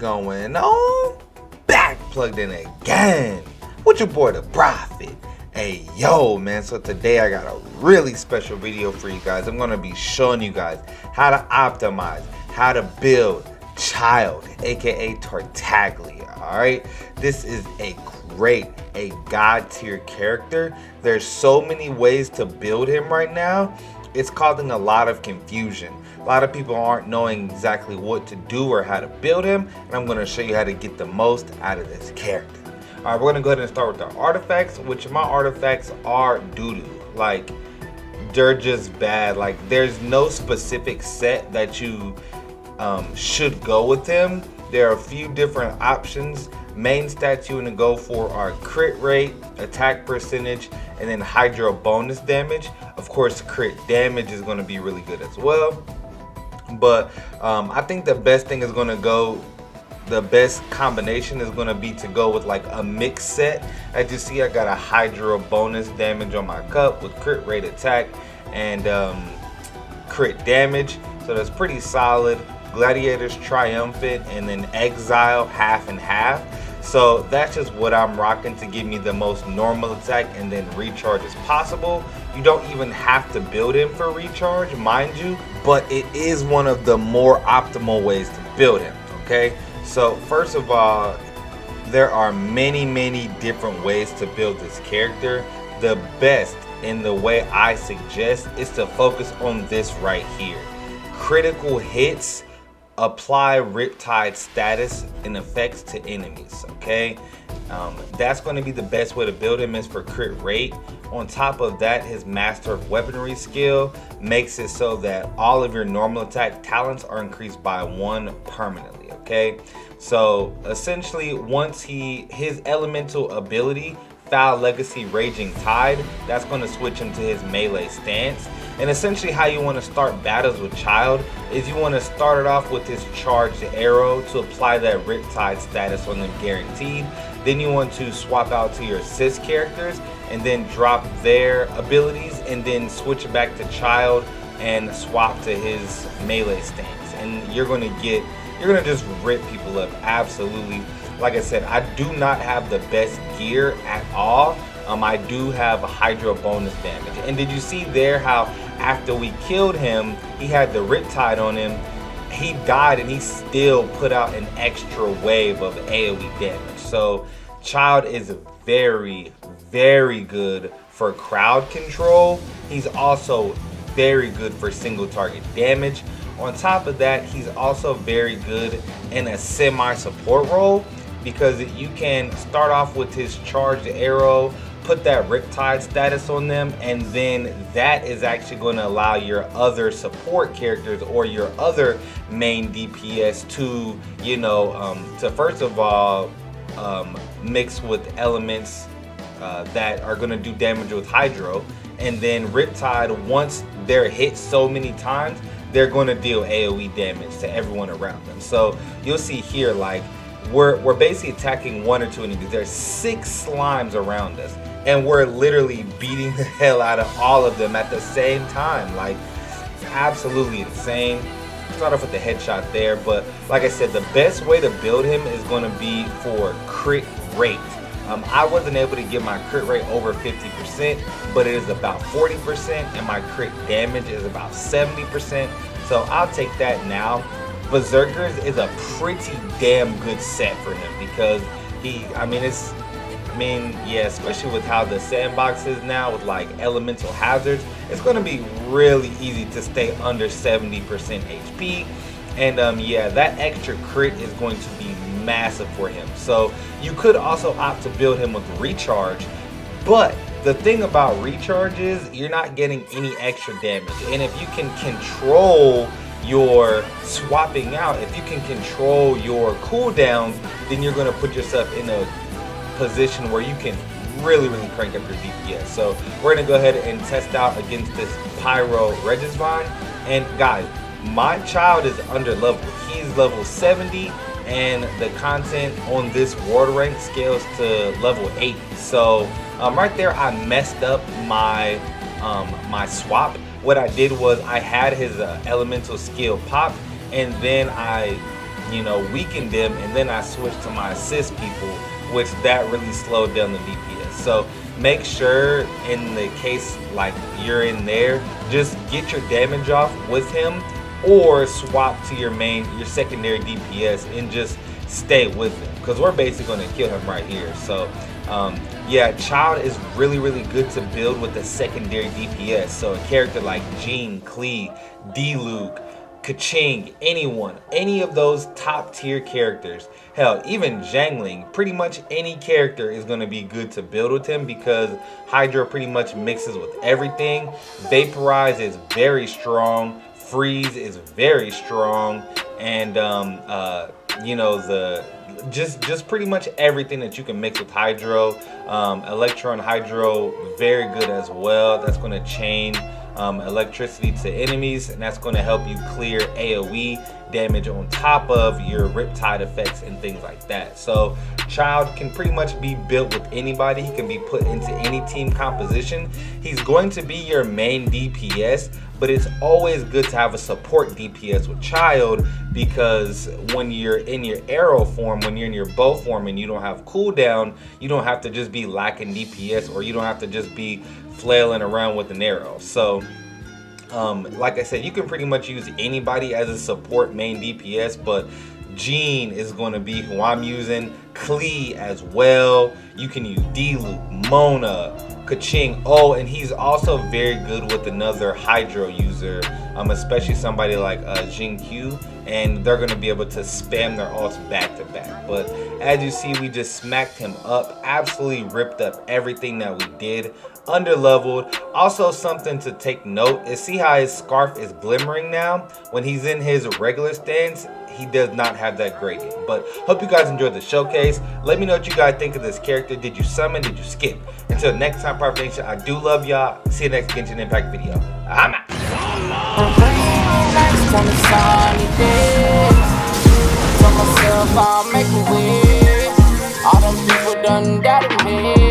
going on? Back plugged in again with your boy the Prophet. Hey yo man, so today I got a really special video for you guys. I'm gonna be showing you guys how to optimize, how to build Childe, aka Tartaglia. Alright, this is a god tier character. There's so many ways to build him right now. It's causing a lot of confusion. A lot of people aren't knowing exactly what to do or how to build him, and I'm going to show you how to get the most out of this character. Alright, we're going to go ahead and start with our artifacts, which my artifacts are doo-doo. Like, they're just bad. Like, there's no specific set that you should go with him. There are a few different options. Main stats you want to go for are crit rate, attack percentage, and then hydro bonus damage. Of course, crit damage is going to be really good as well. But I think the best thing is going to go, the best combination is going to be to go with like a mix set. As you see, I got a hydro bonus damage on my cup with crit rate, attack, and crit damage. So that's pretty solid. Gladiator's Triumphant, and then Exile half and half. So that's just what I'm rocking to give me the most normal attack and then recharge as possible. You don't even have to build him for recharge, mind you, but it is one of the more optimal ways to build him, okay? So first of all, there are many different ways to build this character. The best, in the way I suggest, is to focus on this right here. Critical hits apply Riptide status and effects to enemies, okay? That's going to be the best way to build him, is for crit rate. On top of that, his Master of Weaponry skill makes it so that all of your normal attack talents are increased by 1 permanently, okay? So essentially, once his elemental ability, Foul Legacy Raging Tide, that's going to switch him to his melee stance. And essentially how you want to start battles with Childe is you want to start it off with his charged arrow to apply that Riptide status on them guaranteed. Then you want to swap out to your assist characters and then drop their abilities and then switch back to Childe and swap to his melee stance. And you're going to just rip people up, absolutely. Like I said, I do not have the best gear at all. I do have a hydro bonus damage. And did you see there how after we killed him, he had the Riptide on him, he died and he still put out an extra wave of AoE damage. So Childe is very good for crowd control. He's also very good for single target damage. On top of that, he's also very good in a semi-support role, because you can start off with his charged arrow, put that Riptide status on them, and then that is actually going to allow your other support characters or your other main DPS to, you know, to first of all mix with elements that are going to do damage with hydro, and then Riptide, once they're hit so many times, they're going to deal AoE damage to everyone around them. So you'll see here, like, we're basically attacking 1 or 2 enemies. There's 6 slimes around us, and we're literally beating the hell out of all of them at the same time. Like, it's absolutely insane. Start off with the headshot there, but like I said, the best way to build him is going to be for crit rate. I wasn't able to get my crit rate over 50%, but it is about 40%, and my crit damage is about 70%. So I'll take that now. Berserkers is a pretty damn good set for him, because yeah, especially with how the sandbox is now with like elemental hazards, it's going to be really easy to stay under 70% HP. And yeah, that extra crit is going to be massive for him. So you could also opt to build him with recharge, but the thing about recharge is you're not getting any extra damage. And if you can control your swapping out, if you can control your cooldowns, then you're going to put yourself in a position where you can really crank up your DPS. So we're going to go ahead and test out against this Pyro Regisvine. And guys, my Childe is under level. He's level 70, and the content on this world rank scales to level 80. So right there I messed up my my swap. What I did was I had his elemental skill pop, and then I you know, weakened them, and then I switched to my assist people, which that really slowed down the DPS. So make sure in the case like you're in there, just get your damage off with him, or swap to your secondary DPS and just stay with him, because we're basically going to kill him right here. So yeah, Childe is really good to build with the secondary DPS. So a character like Jean, Klee, D-Luke, Kaching, any of those top tier characters, hell, even Jangling, pretty much any character is going to be good to build with him, because Hydro pretty much mixes with everything. Vaporize is very strong, Freeze is very strong, and you know, just pretty much everything that you can mix with Hydro. Electron Hydro, very good as well. That's going to chain electricity to enemies, and that's going to help you clear AoE damage on top of your Riptide effects and things like that. So Childe can pretty much be built with anybody. He can be put into any team composition. He's going to be your main DPS, but it's always good to have a support DPS with Childe, because when you're in your arrow form, when you're in your bow form and you don't have cooldown, you don't have to just be lacking DPS, or you don't have to just be flailing around with an arrow. So like I said, you can pretty much use anybody as a support main DPS, but Jean is going to be who I'm using. Klee as well. You can use D-Luke, Mona, Kaching. Oh, and he's also very good with another Hydro user, especially somebody like Jing Q, and they're going to be able to spam their ults back to back. But as you see, we just smacked him up, absolutely ripped up everything that we did. Underleveled. Also, something to take note is, see how his scarf is glimmering now? When he's in his regular stance, he does not have that gradient. But hope you guys enjoyed the showcase. Let me know what you guys think of this character. Did you summon? Did you skip? Until next time, Private Nation, I do love y'all. See you next Genshin Impact video. I'm out. All them people done doubted me.